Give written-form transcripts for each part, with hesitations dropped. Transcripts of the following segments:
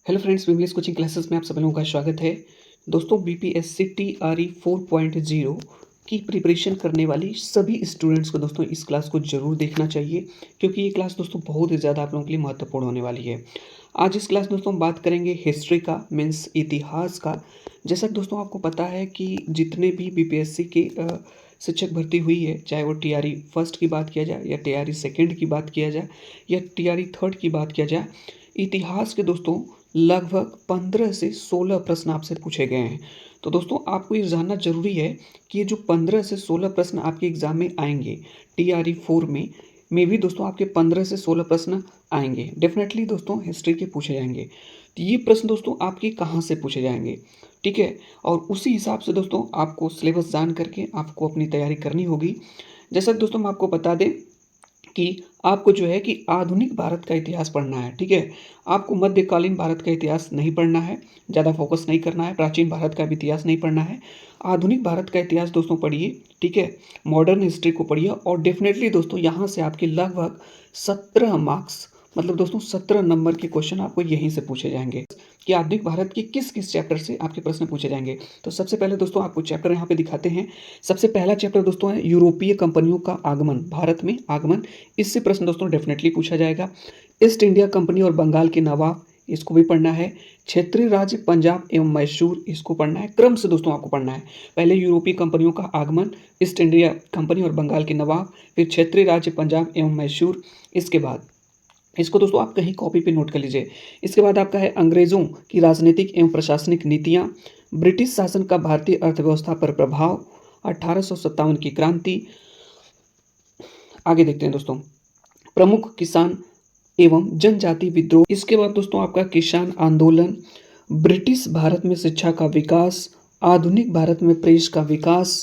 Hello friends, Vimlesh coaching classes में आप सभी लोगों का स्वागत है। दोस्तों, बीपीएससी टीआरई 4.0 की प्रिपरेशन करने वाली सभी स्टूडेंट्स को दोस्तों इस क्लास को ज़रूर देखना चाहिए, क्योंकि ये क्लास दोस्तों बहुत ही ज़्यादा आप लोगों के लिए महत्वपूर्ण होने वाली है। आज इस क्लास दोस्तों हम बात करेंगे हिस्ट्री का, मीन्स इतिहास का। जैसा कि दोस्तों आपको पता है कि जितने भी बीपीएससी के शिक्षक भर्ती हुई है, चाहे वो टीआरई फर्स्ट की बात किया जाए या टीआरई सेकेंड की बात किया जाए या टीआरई थर्ड की बात किया जाए, इतिहास के दोस्तों लगभग 15 से 16 प्रश्न आपसे पूछे गए हैं। तो दोस्तों आपको ये जानना ज़रूरी है कि ये जो 15 से 16 प्रश्न आपके एग्ज़ाम में आएंगे टीआरई 4 में भी दोस्तों आपके 15 से 16 प्रश्न आएंगे। डेफिनेटली दोस्तों हिस्ट्री के पूछे जाएंगे। तो ये प्रश्न दोस्तों आपके कहाँ से पूछे जाएंगे, ठीक है। और उसी हिसाब से दोस्तों आपको सिलेबस जान करके आपको अपनी तैयारी करनी होगी। जैसा कि दोस्तों हम आपको बता दें कि आपको जो है कि आधुनिक भारत का इतिहास पढ़ना है, ठीक है। आपको मध्यकालीन भारत का इतिहास नहीं पढ़ना है, ज़्यादा फोकस नहीं करना है, प्राचीन भारत का भी इतिहास नहीं पढ़ना है। आधुनिक भारत का इतिहास दोस्तों पढ़िए, ठीक है। मॉडर्न हिस्ट्री को पढ़िए और डेफिनेटली दोस्तों यहाँ से आपके लगभग 17 मार्क्स, मतलब दोस्तों 17 नंबर के क्वेश्चन आपको यहीं से पूछे जाएंगे कि आधुनिक भारत के किस किस चैप्टर से आपके प्रश्न पूछे जाएंगे। तो सबसे पहले दोस्तों आपको चैप्टर यहाँ पे दिखाते हैं। सबसे पहला चैप्टर दोस्तों है यूरोपीय कंपनियों का आगमन, भारत में आगमन। इससे प्रश्न दोस्तों डेफिनेटली पूछा जाएगा। ईस्ट इंडिया कंपनी और बंगाल के नवाब, इसको भी पढ़ना है। क्षेत्रीय राज्य पंजाब एवं मैसूर, इसको पढ़ना है। क्रम से दोस्तों आपको पढ़ना है, पहले यूरोपीय कंपनियों का आगमन, ईस्ट इंडिया कंपनी और बंगाल के नवाब, फिर क्षेत्रीय राज्य पंजाब एवं मैसूर। इसके बाद इसको दोस्तों आप कहीं कॉपी पे नोट कर लीजिए। इसके बाद आपका है अंग्रेजों की राजनीतिक एवं प्रशासनिक नीतियां, ब्रिटिश शासन का भारतीय अर्थव्यवस्था पर प्रभाव, 1857 की क्रांति। आगे देखते हैं दोस्तों, प्रमुख किसान एवं जनजाति विद्रोह। इसके बाद दोस्तों आपका किसान आंदोलन, ब्रिटिश भारत में शिक्षा का विकास, आधुनिक भारत में प्रेस का विकास,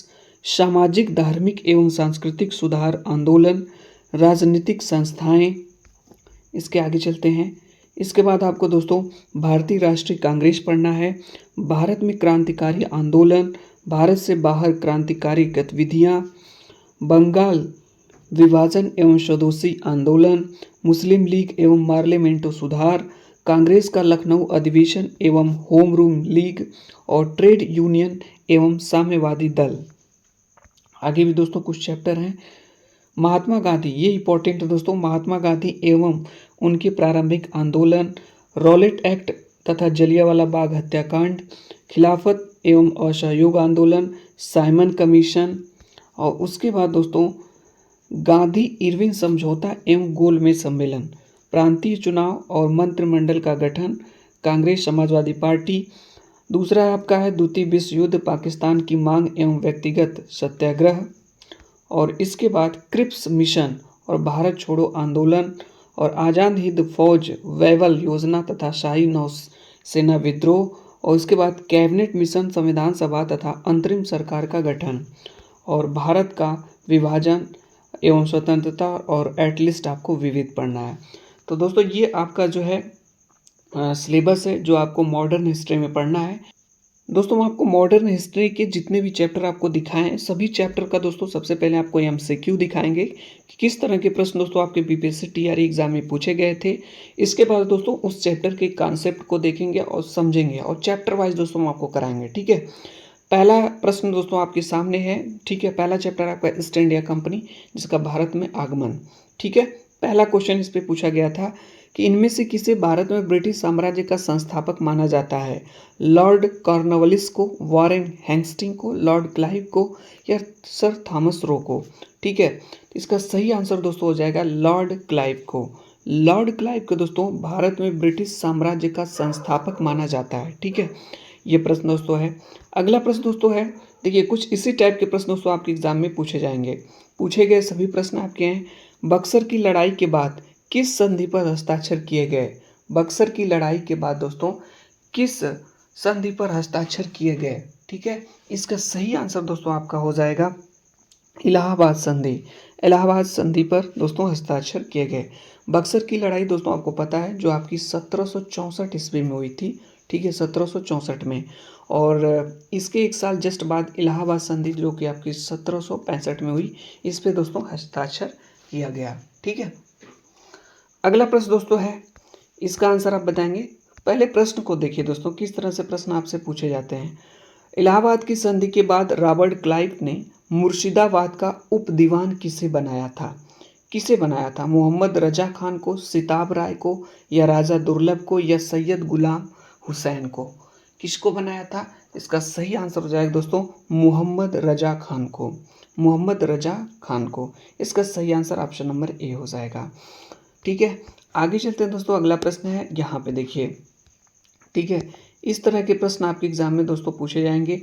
सामाजिक धार्मिक एवं सांस्कृतिक सुधार आंदोलन, राजनीतिक संस्थाएं। इसके आगे चलते हैं। इसके बाद आपको दोस्तों भारतीय राष्ट्रीय कांग्रेस पढ़ना है, भारत में क्रांतिकारी आंदोलन, भारत से बाहर क्रांतिकारी गतिविधियां, बंगाल विभाजन एवं स्वदेशी आंदोलन, मुस्लिम लीग एवं पार्लियामेंटो सुधार, कांग्रेस का लखनऊ अधिवेशन एवं होम रूल लीग, और ट्रेड यूनियन एवं साम्यवादी दल। आगे भी दोस्तों कुछ चैप्टर हैं। महात्मा गांधी, ये इंपॉर्टेंट है दोस्तों, महात्मा गांधी एवं उनके प्रारंभिक आंदोलन, रॉलेट एक्ट तथा जलियांवाला बाग हत्याकांड, खिलाफत एवं असहयोग आंदोलन, साइमन कमीशन। और उसके बाद दोस्तों गांधी इरविन समझौता एवं गोलमेज सम्मेलन, प्रांतीय चुनाव और मंत्रिमंडल का गठन, कांग्रेस समाजवादी पार्टी। दूसरा आपका है द्वितीय विश्व युद्ध, पाकिस्तान की मांग एवं व्यक्तिगत सत्याग्रह। और इसके बाद क्रिप्स मिशन और भारत छोड़ो आंदोलन, और आज़ाद हिंद फौज वैवल योजना तथा शाही नौसेना विद्रोह। और इसके बाद कैबिनेट मिशन, संविधान सभा तथा अंतरिम सरकार का गठन, और भारत का विभाजन एवं स्वतंत्रता, और एटलिस्ट आपको विविध पढ़ना है। तो दोस्तों ये आपका जो है सिलेबस है जो आपको मॉडर्न हिस्ट्री में पढ़ना है। दोस्तों हम आपको मॉडर्न हिस्ट्री के जितने भी चैप्टर आपको दिखाए हैं, सभी चैप्टर का दोस्तों सबसे पहले आपको एमसीक्यू दिखाएंगे कि किस तरह के प्रश्न दोस्तों आपके बीपीएससी टीआरई एग्जाम में पूछे गए थे। इसके बाद दोस्तों उस चैप्टर के कॉन्सेप्ट को देखेंगे और समझेंगे, और चैप्टर वाइज दोस्तों हम आपको कराएंगे, ठीक है। पहला प्रश्न दोस्तों आपके सामने है, ठीक है। पहला चैप्टर आपका ईस्ट इंडिया कंपनी, जिसका भारत में आगमन, ठीक है। पहला क्वेश्चन इस पे पूछा गया था कि इनमें से किसे भारत में ब्रिटिश साम्राज्य का संस्थापक माना जाता है, लॉर्ड कॉर्नवालिस को, वॉरेन हेस्टिंग्स को, लॉर्ड क्लाइव को, या सर थॉमस रो को, ठीक है। इसका सही आंसर दोस्तों हो जाएगा लॉर्ड क्लाइव को। लॉर्ड क्लाइव को दोस्तों भारत में ब्रिटिश साम्राज्य का संस्थापक माना जाता है, ठीक है। ये प्रश्न दोस्तों है। अगला प्रश्न दोस्तों है, देखिए कुछ इसी टाइप के प्रश्न दोस्तों आपके एग्जाम में पूछे जाएंगे। पूछे गए सभी प्रश्न आपके हैं। बक्सर की लड़ाई के बाद किस संधि पर हस्ताक्षर किए गए, बक्सर की लड़ाई के बाद दोस्तों किस संधि पर हस्ताक्षर किए गए, ठीक है। इसका सही आंसर दोस्तों आपका हो जाएगा इलाहाबाद संधि। इलाहाबाद संधि पर दोस्तों हस्ताक्षर किए गए। बक्सर की लड़ाई दोस्तों आपको पता है जो आपकी 1764 ईस्वी में हुई थी, ठीक है, 1764 में। और इसके एक साल जस्ट बाद इलाहाबाद संधि जो कि आपकी 1765 में हुई, इस पे दोस्तों हस्ताक्षर किया गया, ठीक है। अगला प्रश्न दोस्तों है, इसका आंसर आप बताएंगे पहले प्रश्न को देखिए दोस्तों, किस तरह से प्रश्न आपसे पूछे जाते हैं। इलाहाबाद की संधि के बाद रॉबर्ट क्लाइव ने मुर्शिदाबाद का उप दीवान किसे बनाया था? किसे बनाया था? मोहम्मद रजा खान को, सिताब राय को, या राजा दुर्लभ को, या सैयद गुलाम हुसैन को? किसको बनाया था? इसका सही आंसर हो जाएगा दोस्तों मोहम्मद रजा खान को। मोहम्मद रजा खान को। इसका सही आंसर ऑप्शन नंबर ए हो जाएगा। ठीक है, आगे चलते हैं दोस्तों। अगला प्रश्न है, यहाँ पे देखिए। ठीक है, इस तरह के प्रश्न आपके एग्जाम में दोस्तों पूछे जाएंगे।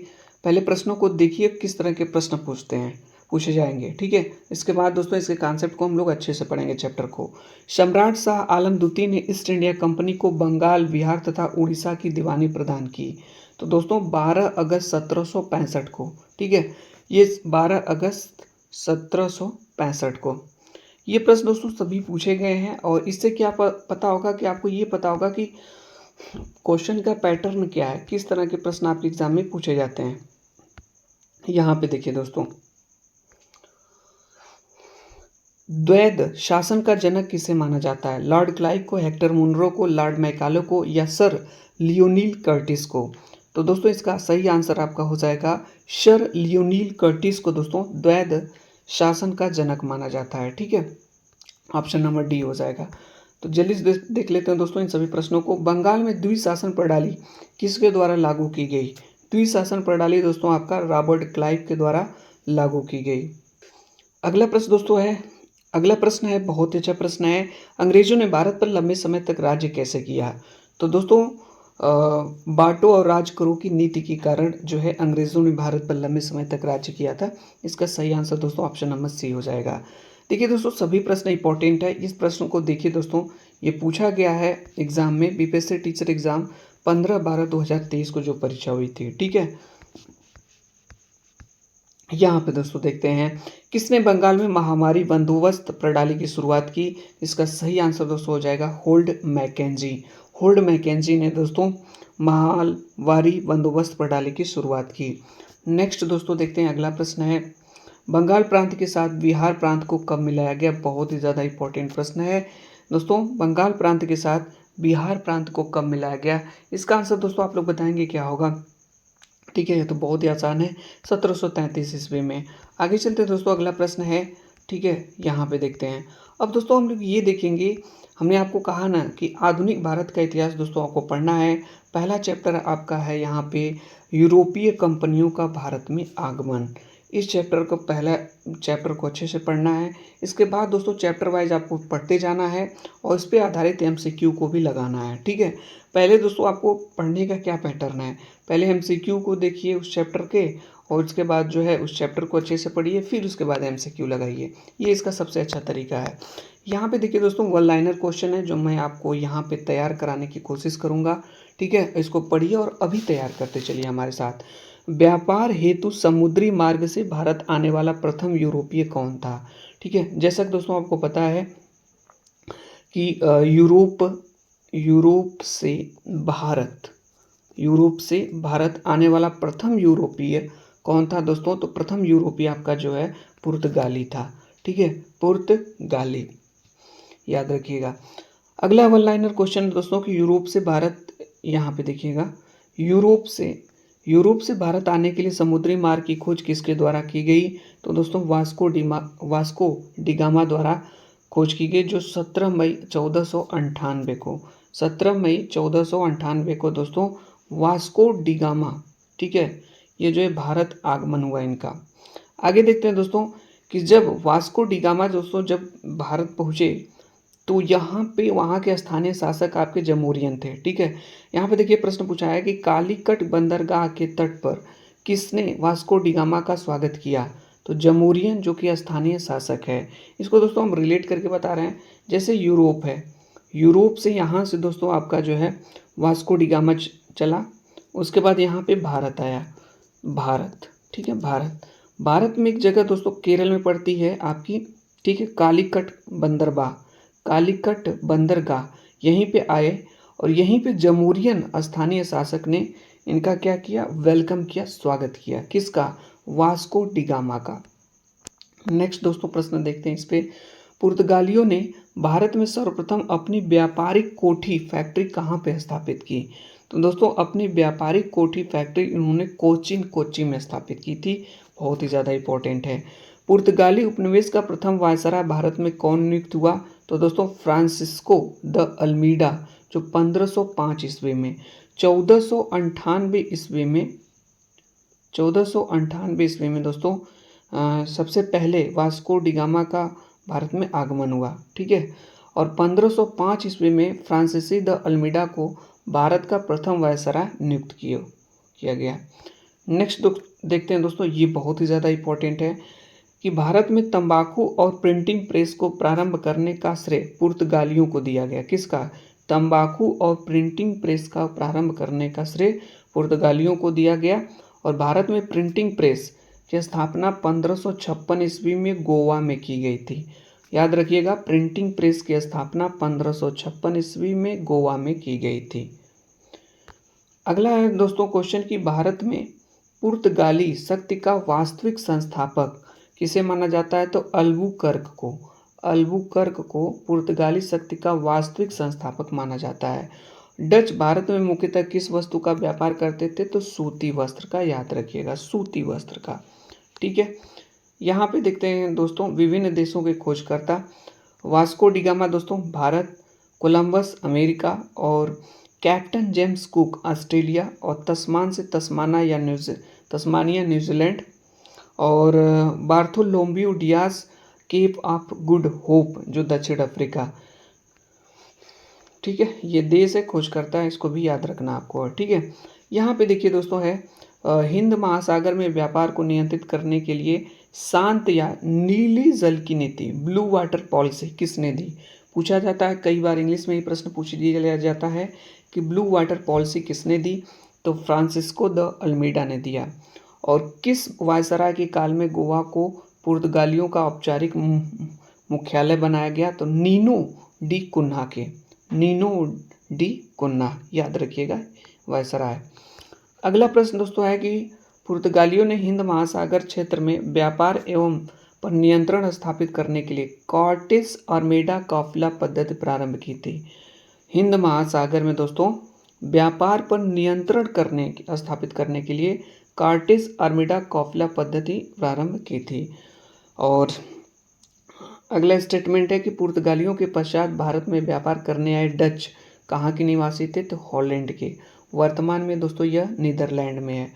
पहले प्रश्नों को देखिए किस तरह के प्रश्न पूछे जाएंगे। ठीक है, इसके बाद दोस्तों इसके कॉन्सेप्ट को हम लोग अच्छे से पढ़ेंगे चैप्टर को। सम्राट शाह आलम द्वितीय ने ईस्ट इंडिया कंपनी को बंगाल, बिहार तथा उड़ीसा की दीवानी प्रदान की। तो दोस्तों 12 अगस्त 1765 को। ठीक है, ये 12 अगस्त 1765 को ये प्रश्न दोस्तों सभी पूछे गए हैं। और इससे क्या पता होगा कि आपको ये पता होगा कि क्वेश्चन का पैटर्न क्या है, किस तरह के प्रश्न आपके एग्जाम में पूछे जाते हैं। यहाँ पे देखिए दोस्तों, द्वैध शासन का जनक किसे माना जाता है? लॉर्ड क्लाइव को, हेक्टर मुनरो को, लॉर्ड मैकाले को, या सर लियोनील कर्टिस को? तो दोस्तों इसका सही आंसर आपका हो जाएगा सर लियोनील कर्टिस को दोस्तों द्वैध शासन का जनक माना जाता है। ठीक है, ऑप्शन नंबर डी हो जाएगा। तो जल्दी से देख लेते हैं दोस्तों इन सभी प्रश्नों को। बंगाल में द्विशासन प्रणाली किसके द्वारा लागू की गई? द्विशासन प्रणाली दोस्तों आपका रॉबर्ट क्लाइव के द्वारा लागू की गई। अगला प्रश्न है बहुत ही अच्छा प्रश्न है। अंग्रेजों ने भारत पर लंबे समय तक राज्य कैसे किया? तो दोस्तों बांटो और राज करो की नीति के कारण जो है अंग्रेजों ने भारत पर लंबे समय तक राज्य किया था। इसका सही आंसर दोस्तों ऑप्शन नंबर सी हो जाएगा। देखिए दोस्तों सभी प्रश्न इंपॉर्टेंट है। इस प्रश्न को देखिए दोस्तों, ये पूछा गया है एग्जाम में, बीपीएससी टीचर एग्जाम 15/12/2023 को जो परीक्षा हुई थी। ठीक है, यहाँ पे दोस्तों देखते हैं किसने बंगाल में महामारी बंदोबस्त प्रणाली की शुरुआत की? इसका सही आंसर दोस्तों हो जाएगा होल्ड मैकेंजी। होल्ड मैकेंजी ने दोस्तों महामारी बंदोबस्त प्रणाली की शुरुआत की। नेक्स्ट दोस्तों देखते हैं अगला प्रश्न है, बंगाल प्रांत के साथ बिहार प्रांत को कब मिलाया गया? बहुत ही ज़्यादा इंपॉर्टेंट प्रश्न है दोस्तों। बंगाल प्रांत के साथ बिहार प्रांत को कब मिलाया गया? इसका आंसर दोस्तों आप लोग बताएंगे क्या होगा? ठीक है, ये तो बहुत ही आसान है, 1733 ईस्वी में। आगे चलते हैं दोस्तों, अगला प्रश्न है। ठीक है, यहाँ पे देखते हैं। अब दोस्तों हम लोग ये देखेंगे, हमने आपको कहा ना कि आधुनिक भारत का इतिहास दोस्तों आपको पढ़ना है। पहला चैप्टर आपका है यहाँ पे यूरोपीय कंपनियों का भारत में आगमन। इस चैप्टर को पहला चैप्टर को अच्छे से पढ़ना है। इसके बाद दोस्तों चैप्टर वाइज आपको पढ़ते जाना है और इस पर आधारित एमसीक्यू को भी लगाना है। ठीक है, पहले दोस्तों आपको पढ़ने का क्या पैटर्न है, पहले एमसीक्यू को देखिए उस चैप्टर के, और उसके बाद जो है उस चैप्टर को अच्छे से पढ़िए, फिर उसके बाद एमसीक्यू लगाइए। ये इसका सबसे अच्छा तरीका है। यहाँ पे देखिए दोस्तों वन लाइनर क्वेश्चन है जो मैं आपको यहाँ पे तैयार कराने की कोशिश करूँगा। ठीक है, इसको पढ़िए और अभी तैयार करते चलिए हमारे साथ। व्यापार हेतु समुद्री मार्ग से भारत आने वाला प्रथम यूरोपीय कौन था? ठीक है, जैसा कि दोस्तों आपको पता है कि यूरोप से भारत आने वाला प्रथम यूरोपीय कौन था दोस्तों? तो प्रथम यूरोपीय आपका जो है पुर्तगाली था। ठीक है, पुर्तगाली, याद रखिएगा। अगला वन लाइनर क्वेश्चन दोस्तों कि यूरोप से भारत, यहाँ पे देखिएगा, यूरोप से भारत आने के लिए समुद्री मार्ग की खोज किसके द्वारा की गई? तो दोस्तों वास्को डिगामा द्वारा खोज की गई, जो 17 मई 1498 को 17 मई 1498 को दोस्तों वास्को डिगामा, ठीक है, ये जो है भारत आगमन हुआ इनका। आगे देखते हैं दोस्तों कि जब वास्को डिगामा दोस्तों जब भारत पहुँचे तो यहाँ पे वहाँ के स्थानीय शासक आपके जमोरियन थे। ठीक है, यहाँ पे देखिए प्रश्न पूछा है कि कालीकट बंदरगाह के तट पर किसने वास्को डिगामा का स्वागत किया? तो जमोरियन जो कि स्थानीय शासक है। इसको दोस्तों हम रिलेट करके बता रहे हैं, जैसे यूरोप है, यूरोप से यहाँ से दोस्तों आपका जो है वास्को डिगामा चला, उसके बाद यहाँ पे भारत आया, भारत। ठीक है, भारत में एक जगह दोस्तों केरल में पड़ती है आपकी, ठीक है, कालीकट बंदरगाह, यहीं पे आए और यहीं पे जमोरियन स्थानीय शासक ने इनका क्या किया? वेलकम किया, स्वागत किया। किसका? वास्को डिगामा का। नेक्स्ट दोस्तों प्रश्न देखते हैं इस पे। पुर्तगालियों ने भारत में सर्वप्रथम अपनी व्यापारिक कोठी फैक्ट्री कहाँ पे स्थापित की? तो दोस्तों अपनी व्यापारिक कोठी फैक्ट्री इन्होंने कोच्चि में स्थापित की थी। बहुत ही ज़्यादा इंपॉर्टेंट है। पुर्तगाली उपनिवेश का प्रथम वायसराय भारत में कौन नियुक्त हुआ? तो दोस्तों फ्रांसिस्को द अल्मीडा, जो 1505 ईस्वी में 1498 ईस्वी में 1498 ईस्वी में दोस्तों सबसे पहले वास्को डिगामा का भारत में आगमन हुआ। ठीक है। और 1505 ईस्वी में फ्रांसीसी द अल्मीडा को भारत का प्रथम वायसराय नियुक्त किया गया। नेक्स्ट देखते हैं दोस्तों, ये बहुत ही ज़्यादा इंपॉर्टेंट है कि भारत में तंबाकू और प्रिंटिंग प्रेस को प्रारंभ करने का श्रेय पुर्तगालियों को दिया गया। किसका? तंबाकू और प्रिंटिंग प्रेस का प्रारंभ करने का श्रेय पुर्तगालियों को दिया गया। और भारत में प्रिंटिंग प्रेस की स्थापना 1556 ईस्वी में गोवा में की गई थी। याद रखिएगा, प्रिंटिंग प्रेस की स्थापना 1556 ईस्वी में गोवा में की गई थी। अगला है दोस्तों क्वेश्चन कि भारत में पुर्तगाली शक्ति का वास्तविक संस्थापक किसे माना जाता है? तो अल्बुकर्क को पुर्तगाली शक्ति का वास्तविक संस्थापक माना जाता है। डच भारत में मुख्यतः किस वस्तु का व्यापार करते थे? तो सूती वस्त्र का। याद रखिएगा, सूती वस्त्र का। ठीक है। यहाँ पे देखते हैं दोस्तों विभिन्न देशों के खोजकर्ता। वास्को डिगामा दोस्तों भारत, कोलंबस अमेरिका, और कैप्टन जेम्स कुक ऑस्ट्रेलिया, और तस्मान से तस्मानिया न्यूजीलैंड, और Bartholomew Dias Cape of Good Hope जो दक्षिण अफ्रीका। ठीक है, ये देश है खोजकर्ता है, इसको भी याद रखना आपको। ठीक है। यहाँ पे देखिए दोस्तों है हिंद महासागर में व्यापार को नियंत्रित करने के लिए शांत या नीली जल की नीति ब्लू वाटर पॉलिसी किसने दी? पूछा जाता है, कई बार इंग्लिश में ही प्रश्न पूछ दिया जाता है कि ब्लू वाटर पॉलिसी किसने दी? तो फ्रांसिस्को द अल्मीडा ने दिया। और किस वायसराय के काल में गोवा को पुर्तगालियों का औपचारिक मुख्यालय बनाया गया? तो नीनो डी कुन्ना, याद रखिएगा वायसराय। अगला प्रश्न दोस्तों है कि पुर्तगालियों ने हिंद महासागर क्षेत्र में व्यापार एवं पर नियंत्रण स्थापित करने के लिए कॉर्टेस आर्मेडा काफिला पद्धति प्रारंभ की थी। हिंद महासागर में दोस्तों व्यापार पर नियंत्रण स्थापित करने के लिए कॉर्टेस आर्मेडा काफिला पद्धति प्रारंभ की थी। और अगला स्टेटमेंट है कि पुर्तगालियों के पश्चात भारत में व्यापार करने आए डच कहाँ के निवासी थे? तो हॉलैंड के। वर्तमान में दोस्तों यह नीदरलैंड में है।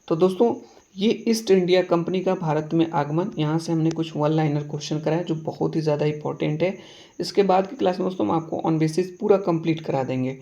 तो दोस्तों ये ईस्ट इंडिया कंपनी का भारत में आगमन, यहाँ से हमने कुछ वन लाइनर क्वेश्चन कराया जो बहुत ही ज़्यादा इंपॉर्टेंट है। इसके बाद की क्लास में दोस्तों हम आपको ऑन बेसिस पूरा कंप्लीट करा देंगे।